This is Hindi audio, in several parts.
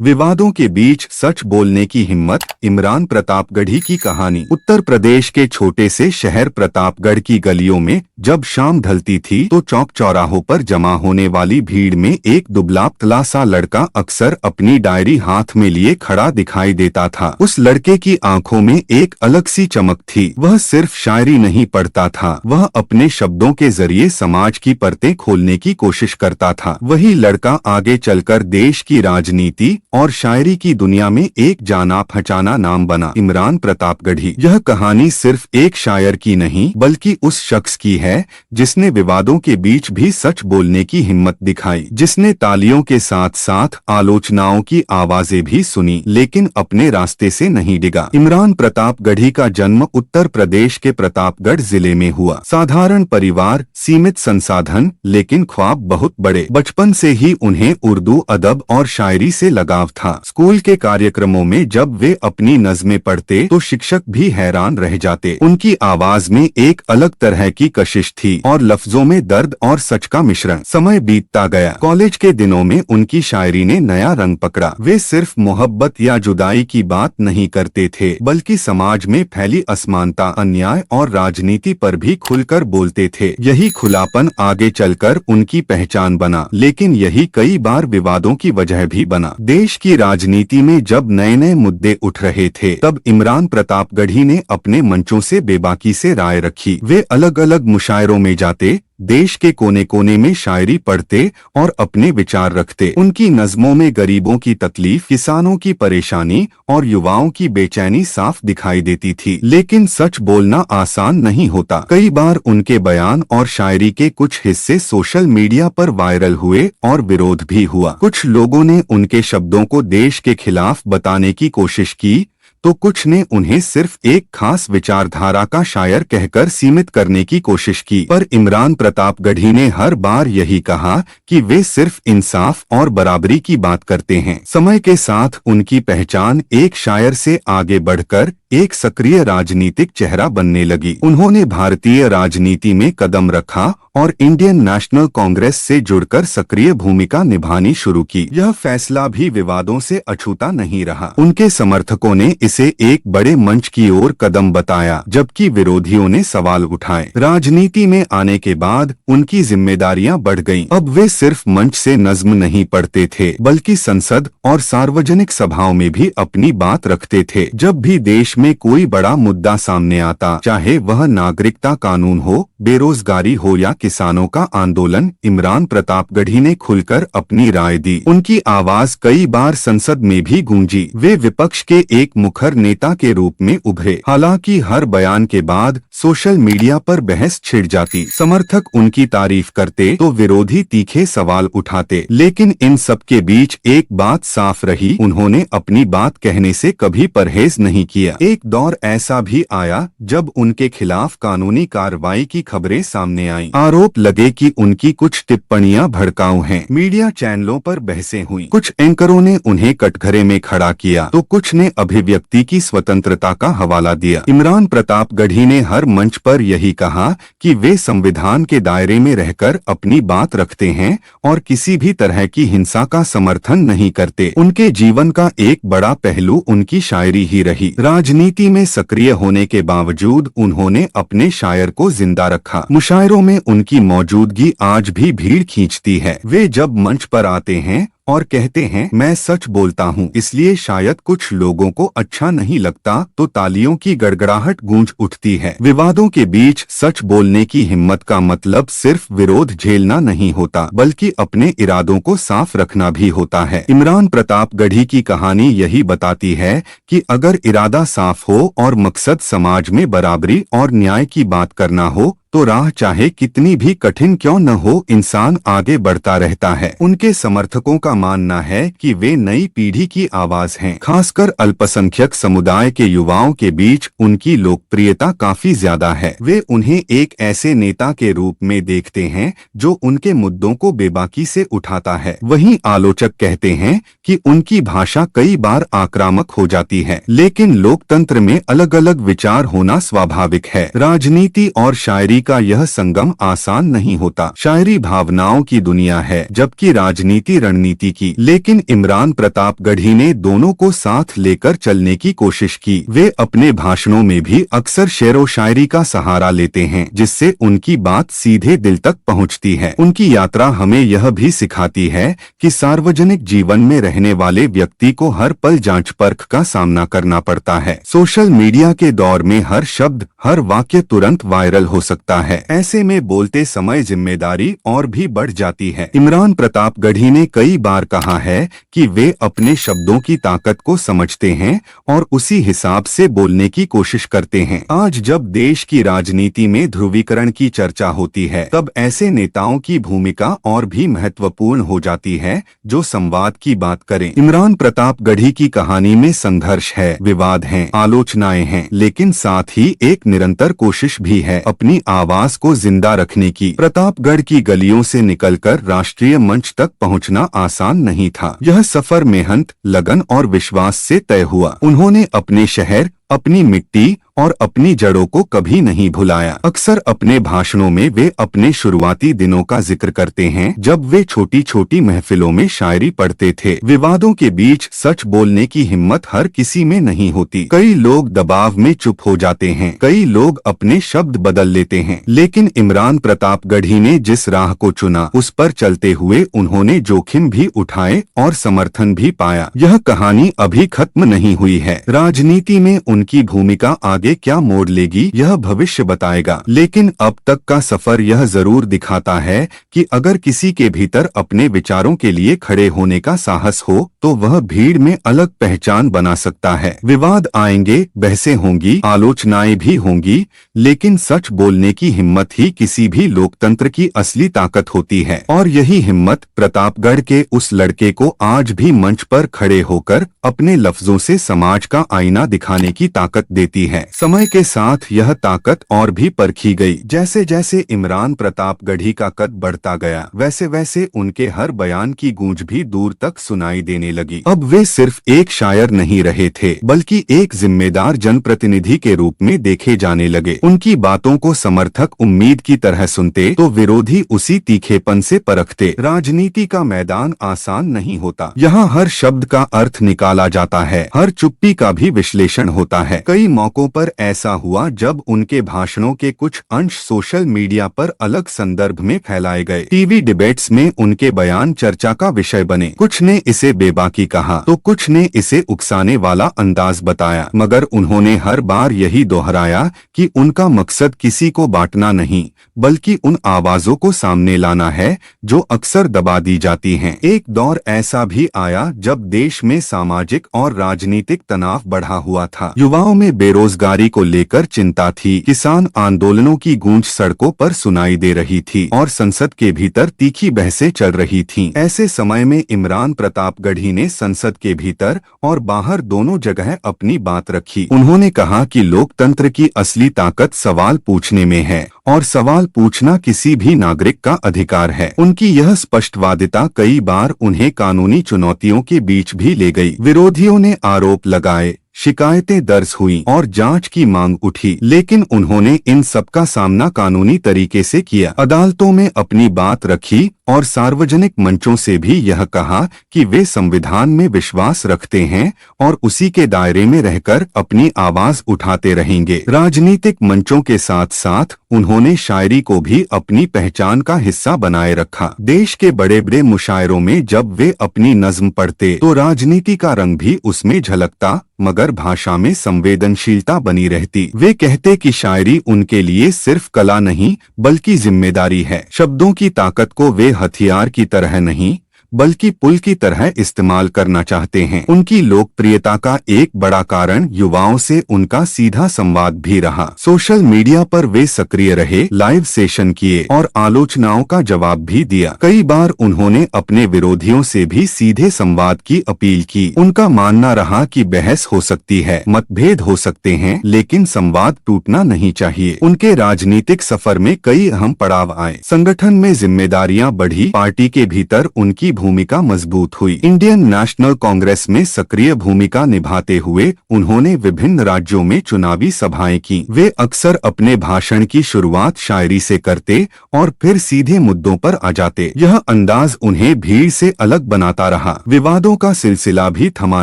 विवादों के बीच सच बोलने की हिम्मत, इमरान प्रतापगढ़ी की कहानी। उत्तर प्रदेश के छोटे से शहर प्रतापगढ़ की गलियों में जब शाम ढलती थी तो चौक चौराहों पर जमा होने वाली भीड़ में एक दुबला पतला सा लड़का अक्सर अपनी डायरी हाथ में लिए खड़ा दिखाई देता था। उस लड़के की आंखों में एक अलग सी चमक थी। वह सिर्फ शायरी नहीं पढ़ता था, वह अपने शब्दों के जरिए समाज की परतें खोलने की कोशिश करता था। वही लड़का आगे चलकर देश की राजनीति और शायरी की दुनिया में एक जाना पहचाना नाम बना, इमरान प्रतापगढ़ी। यह कहानी सिर्फ एक शायर की नहीं बल्कि उस शख्स की है जिसने विवादों के बीच भी सच बोलने की हिम्मत दिखाई, जिसने तालियों के साथ साथ आलोचनाओं की आवाजें भी सुनी लेकिन अपने रास्ते से नहीं डिगा। इमरान प्रतापगढ़ी का जन्म उत्तर प्रदेश के प्रतापगढ़ जिले में हुआ। साधारण परिवार, सीमित संसाधन, लेकिन ख्वाब बहुत बड़े। बचपन से ही उन्हें उर्दू, अदब और शायरी से लगाव था। स्कूल के कार्यक्रमों में जब वे अपनी नज़्में पढ़ते तो शिक्षक भी हैरान रह जाते। उनकी आवाज में एक अलग तरह की कशिश थी और लफ्जों में दर्द और सच का मिश्रण। समय बीतता गया। कॉलेज के दिनों में उनकी शायरी ने नया रंग पकड़ा। वे सिर्फ मोहब्बत या जुदाई की बात नहीं करते थे बल्कि समाज में फैली असमानता, अन्याय और राजनीति पर भी खुलकर बोलते थे। यही खुलापन आगे चलकर उनकी पहचान बना, लेकिन यही कई बार विवादों की वजह भी बना। देश की राजनीति में जब नए नए मुद्दे उठ रहे थे तब इमरान प्रतापगढ़ी ने अपने मंचों से बेबाकी से राय रखी। वे अलग अलग मुशायरों में जाते, देश के कोने कोने में शायरी पढ़ते और अपने विचार रखते। उनकी नज़मों में गरीबों की तकलीफ, किसानों की परेशानी और युवाओं की बेचैनी साफ दिखाई देती थी। लेकिन सच बोलना आसान नहीं होता। कई बार उनके बयान और शायरी के कुछ हिस्से सोशल मीडिया पर वायरल हुए और विरोध भी हुआ। कुछ लोगों ने उनके शब्दों को देश के खिलाफ बताने की कोशिश की तो कुछ ने उन्हें सिर्फ एक खास विचारधारा का शायर कहकर सीमित करने की कोशिश की। पर इमरान प्रतापगढ़ी ने हर बार यही कहा कि वे सिर्फ इंसाफ और बराबरी की बात करते हैं। समय के साथ उनकी पहचान एक शायर से आगे बढ़कर एक सक्रिय राजनीतिक चेहरा बनने लगी। उन्होंने भारतीय राजनीति में कदम रखा और इंडियन नेशनल कांग्रेस से जुड़कर सक्रिय भूमिका निभानी शुरू की। यह फैसला भी विवादों से अछूता नहीं रहा। उनके समर्थकों ने इसे एक बड़े मंच की ओर कदम बताया, जबकि विरोधियों ने सवाल उठाए। राजनीति में आने के बाद उनकी जिम्मेदारियां बढ़ गईं। अब वे सिर्फ मंच से नज्म नहीं पढ़ते थे बल्कि संसद और सार्वजनिक सभाओं में भी अपनी बात रखते थे। जब भी देश में कोई बड़ा मुद्दा सामने आता, चाहे वह नागरिकता कानून हो, बेरोजगारी हो या किसानों का आंदोलन, इमरान प्रतापगढ़ी ने खुलकर अपनी राय दी। उनकी आवाज कई बार संसद में भी गूंजी। वे विपक्ष के एक मुखर नेता के रूप में उभरे। हालांकि हर बयान के बाद सोशल मीडिया पर बहस छिड़ जाती। समर्थक उनकी तारीफ करते तो विरोधी तीखे सवाल उठाते। लेकिन इन सब के बीच एक बात साफ रही, उन्होंने अपनी बात कहने से कभी परहेज नहीं किया। एक दौर ऐसा भी आया जब उनके खिलाफ कानूनी कार्रवाई की खबरें सामने आईं। आरोप लगे कि उनकी कुछ टिप्पणियां भड़काऊ हैं। मीडिया चैनलों पर बहसें हुई। कुछ एंकरों ने उन्हें कटघरे में खड़ा किया तो कुछ ने अभिव्यक्ति की स्वतंत्रता का हवाला दिया। इमरान प्रतापगढ़ी ने हर मंच पर यही कहा कि वे संविधान के दायरे में रहकर अपनी बात रखते हैं और किसी भी तरह की हिंसा का समर्थन नहीं करते। उनके जीवन का एक बड़ा पहलू उनकी शायरी ही रही। राजनीति में सक्रिय होने के बावजूद उन्होंने अपने शायर को जिंदा रखा। मुशायरों में उनकी मौजूदगी आज भी भीड़ खींचती है। वे जब मंच पर आते हैं और कहते हैं, मैं सच बोलता हूँ, इसलिए शायद कुछ लोगों को अच्छा नहीं लगता, तो तालियों की गड़गड़ाहट गूंज उठती है। विवादों के बीच सच बोलने की हिम्मत का मतलब सिर्फ विरोध झेलना नहीं होता बल्कि अपने इरादों को साफ रखना भी होता है। इमरान प्रतापगढ़ी की कहानी यही बताती है कि अगर इरादा साफ हो और मकसद समाज में बराबरी और न्याय की बात करना हो तो राह चाहे कितनी भी कठिन क्यों न हो, इंसान आगे बढ़ता रहता है। उनके समर्थकों का मानना है कि वे नई पीढ़ी की आवाज हैं। खासकर अल्पसंख्यक समुदाय के युवाओं के बीच उनकी लोकप्रियता काफी ज्यादा है। वे उन्हें एक ऐसे नेता के रूप में देखते हैं जो उनके मुद्दों को बेबाकी से उठाता है। वहीं आलोचक कहते हैं कि उनकी भाषा कई बार आक्रामक हो जाती है, लेकिन लोकतंत्र में अलग अलग विचार होना स्वाभाविक है। राजनीति और शायरी शायरी का यह संगम आसान नहीं होता। शायरी भावनाओं की दुनिया है जबकि राजनीति रणनीति की। लेकिन इमरान प्रतापगढ़ी ने दोनों को साथ लेकर चलने की कोशिश की। वे अपने भाषणों में भी अक्सर शेरो शायरी का सहारा लेते हैं जिससे उनकी बात सीधे दिल तक पहुंचती है। उनकी यात्रा हमें यह भी सिखाती है कि सार्वजनिक जीवन में रहने वाले व्यक्ति को हर पल जांच परख का सामना करना पड़ता है। सोशल मीडिया के दौर में हर शब्द हर वाक्य तुरंत वायरल हो सकता है। ऐसे में बोलते समय जिम्मेदारी और भी बढ़ जाती है। इमरान प्रतापगढ़ी ने कई बार कहा है कि वे अपने शब्दों की ताकत को समझते हैं और उसी हिसाब से बोलने की कोशिश करते हैं। आज जब देश की राजनीति में ध्रुवीकरण की चर्चा होती है तब ऐसे नेताओं की भूमिका और भी महत्वपूर्ण हो जाती है जो संवाद की बात करें। इमरान प्रतापगढ़ी की कहानी में संघर्ष है, विवाद हैं, आलोचनाएं हैं, लेकिन साथ ही एक निरंतर कोशिश भी है अपनी आवाज को जिंदा रखने की। प्रतापगढ़ की गलियों से निकलकर राष्ट्रीय मंच तक पहुंचना आसान नहीं था। यह सफर मेहनत, लगन और विश्वास से तय हुआ। उन्होंने अपने शहर, अपनी मिट्टी और अपनी जड़ों को कभी नहीं भुलाया। अक्सर अपने भाषणों में वे अपने शुरुआती दिनों का जिक्र करते हैं जब वे छोटी छोटी महफिलों में शायरी पढ़ते थे। विवादों के बीच सच बोलने की हिम्मत हर किसी में नहीं होती। कई लोग दबाव में चुप हो जाते हैं, कई लोग अपने शब्द बदल लेते हैं, लेकिन इमरान प्रतापगढ़ी ने जिस राह को चुना उस पर चलते हुए उन्होंने जोखिम भी उठाए और समर्थन भी पाया। यह कहानी अभी खत्म नहीं हुई है। राजनीति में उनकी भूमिका आगे क्या मोड़ लेगी यह भविष्य बताएगा, लेकिन अब तक का सफर यह जरूर दिखाता है कि अगर किसी के भीतर अपने विचारों के लिए खड़े होने का साहस हो तो वह भीड़ में अलग पहचान बना सकता है। विवाद आएंगे, बहसें होंगी, आलोचनाएं भी होंगी, लेकिन सच बोलने की हिम्मत ही किसी भी लोकतंत्र की असली ताकत होती है। और यही हिम्मत प्रतापगढ़ के उस लड़के को आज भी मंच पर खड़े होकर अपने लफ्जों से समाज का आईना दिखाने की ताकत देती है। समय के साथ यह ताकत और भी परखी गई। जैसे जैसे इमरान प्रतापगढ़ी का कद बढ़ता गया वैसे वैसे उनके हर बयान की गूंज भी दूर तक सुनाई देने लगी। अब वे सिर्फ एक शायर नहीं रहे थे बल्कि एक जिम्मेदार जनप्रतिनिधि के रूप में देखे जाने लगे। उनकी बातों को समर्थक उम्मीद की तरह सुनते तो विरोधी उसी तीखेपन से परखते। राजनीति का मैदान आसान नहीं होता। यहाँ हर शब्द का अर्थ निकाला जाता है, हर चुप्पी का भी विश्लेषण होता है। कई मौकों पर ऐसा हुआ जब उनके भाषणों के कुछ अंश सोशल मीडिया पर अलग संदर्भ में फैलाए गए। टीवी डिबेट्स में उनके बयान चर्चा का विषय बने। कुछ ने इसे बेबाकी कहा तो कुछ ने इसे उकसाने वाला अंदाज बताया, मगर उन्होंने हर बार यही दोहराया कि उनका मकसद किसी को बांटना नहीं बल्कि उन आवाजों को सामने लाना है जो अक्सर दबा दी जाती हैं। एक दौर ऐसा भी आया जब देश में सामाजिक और राजनीतिक तनाव बढ़ा हुआ था। युवाओं में बेरोजगारी को लेकर चिंता थी, किसान आंदोलनों की गूंज सड़कों पर सुनाई दे रही थी और संसद के भीतर तीखी बहसें चल रही थीं। ऐसे समय में इमरान प्रतापगढ़ी ने संसद के भीतर और बाहर दोनों जगह अपनी बात रखी। उन्होंने कहा कि लोकतंत्र की असली ताकत सवाल पूछने में है और सवाल पूछना किसी भी नागरिक का अधिकार है। उनकी यह स्पष्टवादिता कई बार उन्हें कानूनी चुनौतियों के बीच भी ले गई। विरोधियों ने आरोप लगाए, शिकायतें दर्ज हुई और जांच की मांग उठी, लेकिन उन्होंने इन सब का सामना कानूनी तरीके से किया। अदालतों में अपनी बात रखी और सार्वजनिक मंचों से भी यह कहा कि वे संविधान में विश्वास रखते हैं और उसी के दायरे में रहकर अपनी आवाज उठाते रहेंगे। राजनीतिक मंचों के साथ साथ उन्होंने शायरी को भी अपनी पहचान का हिस्सा बनाए रखा। देश के बड़े बड़े मुशायरों में जब वे अपनी नज्म पढ़ते तो राजनीति का रंग भी उसमें झलकता, मगर भाषा में संवेदनशीलता बनी रहती। वे कहते कि शायरी उनके लिए सिर्फ कला नहीं बल्कि जिम्मेदारी है। शब्दों की ताकत को वे हथियार की तरह नहीं बल्कि पुल की तरह इस्तेमाल करना चाहते हैं। उनकी लोकप्रियता का एक बड़ा कारण युवाओं से उनका सीधा संवाद भी रहा। सोशल मीडिया पर वे सक्रिय रहे, लाइव सेशन किए और आलोचनाओं का जवाब भी दिया। कई बार उन्होंने अपने विरोधियों से भी सीधे संवाद की अपील की। उनका मानना रहा कि बहस हो सकती है, मतभेद हो सकते हैं, लेकिन संवाद टूटना नहीं चाहिए। उनके राजनीतिक सफर में कई अहम पड़ाव आए। संगठन में जिम्मेदारियां बढ़ी, पार्टी के भीतर उनकी भूमिका मजबूत हुई। इंडियन नेशनल कांग्रेस में सक्रिय भूमिका निभाते हुए उन्होंने विभिन्न राज्यों में चुनावी सभाएं की। वे अक्सर अपने भाषण की शुरुआत शायरी से करते और फिर सीधे मुद्दों पर आ जाते। यह अंदाज उन्हें भीड़ से अलग बनाता रहा। विवादों का सिलसिला भी थमा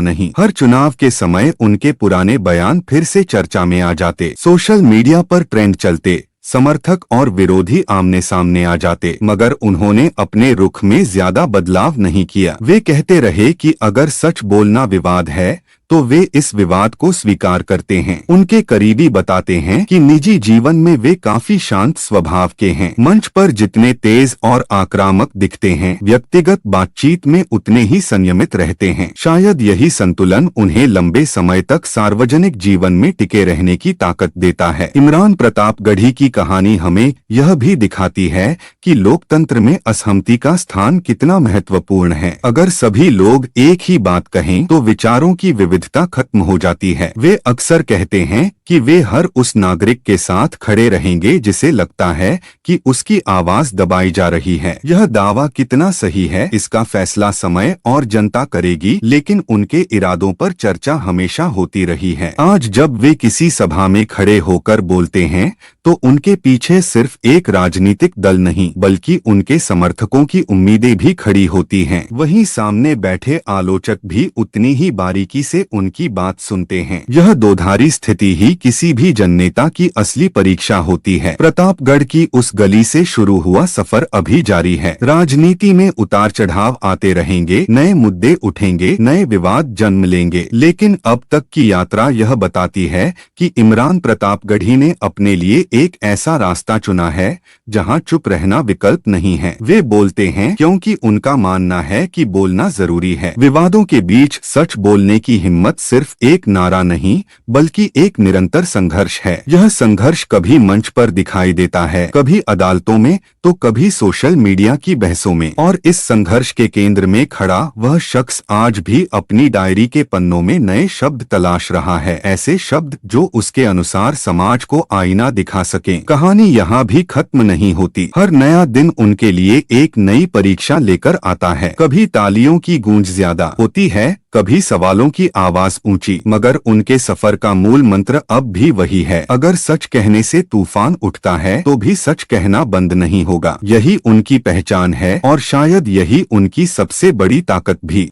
नहीं। हर चुनाव के समय उनके पुराने बयान फिर से चर्चा में आ जाते। सोशल मीडिया पर ट्रेंड चलते, समर्थक और विरोधी आमने सामने आ जाते, मगर उन्होंने अपने रुख में ज्यादा बदलाव नहीं किया। वे कहते रहे कि अगर सच बोलना विवाद है तो वे इस विवाद को स्वीकार करते हैं। उनके करीबी बताते हैं कि निजी जीवन में वे काफी शांत स्वभाव के हैं। मंच पर जितने तेज और आक्रामक दिखते हैं, व्यक्तिगत बातचीत में उतने ही संयमित रहते हैं। शायद यही संतुलन उन्हें लंबे समय तक सार्वजनिक जीवन में टिके रहने की ताकत देता है। इमरान प्रतापगढ़ी की कहानी हमें यह भी दिखाती है कि लोकतंत्र में असहमति का स्थान कितना महत्वपूर्ण है। अगर सभी लोग एक ही बात कहें तो विचारों की विविधता खत्म हो जाती है। वे अक्सर कहते हैं कि वे हर उस नागरिक के साथ खड़े रहेंगे जिसे लगता है कि उसकी आवाज दबाई जा रही है। यह दावा कितना सही है इसका फैसला समय और जनता करेगी, लेकिन उनके इरादों पर चर्चा हमेशा होती रही है। आज जब वे किसी सभा में खड़े होकर बोलते हैं तो उनके पीछे सिर्फ एक राजनीतिक दल नहीं बल्कि उनके समर्थकों की उम्मीदें भी खड़ी होती हैं। वहीं सामने बैठे आलोचक भी उतनी ही बारीकी से उनकी बात सुनते हैं। यह दोधारी स्थिति ही किसी भी जननेता की असली परीक्षा होती है। प्रतापगढ़ की उस गली से शुरू हुआ सफर अभी जारी है। राजनीति में उतार चढ़ाव आते रहेंगे, नए मुद्दे उठेंगे, नए विवाद जन्म लेंगे, लेकिन अब तक की यात्रा यह बताती है कि इमरान प्रतापगढ़ी ने अपने लिए एक ऐसा रास्ता चुना है जहां चुप रहना विकल्प नहीं है। वे बोलते हैं क्योंकि उनका मानना है कि बोलना जरूरी है। विवादों के बीच सच बोलने की हिम्मत सिर्फ एक नारा नहीं बल्कि एक निरंतर संघर्ष है। यह संघर्ष कभी मंच पर दिखाई देता है, कभी अदालतों में तो कभी सोशल मीडिया की बहसों में, और इस संघर्ष के केंद्र में खड़ा वह शख्स आज भी अपनी डायरी के पन्नों में नए शब्द तलाश रहा है, ऐसे शब्द जो उसके अनुसार समाज को आईना दिखा सकें। कहानी यहाँ भी खत्म नहीं होती। हर नया दिन उनके लिए एक नई परीक्षा लेकर आता है। कभी तालियों की गूंज ज्यादा होती है, कभी सवालों की आवाज ऊंची, मगर उनके सफर का मूल मंत्र अब भी वही है। अगर सच कहने से तूफान उठता है तो भी सच कहना बंद नहीं होगा। यही उनकी पहचान है और शायद यही उनकी सबसे बड़ी ताकत भी।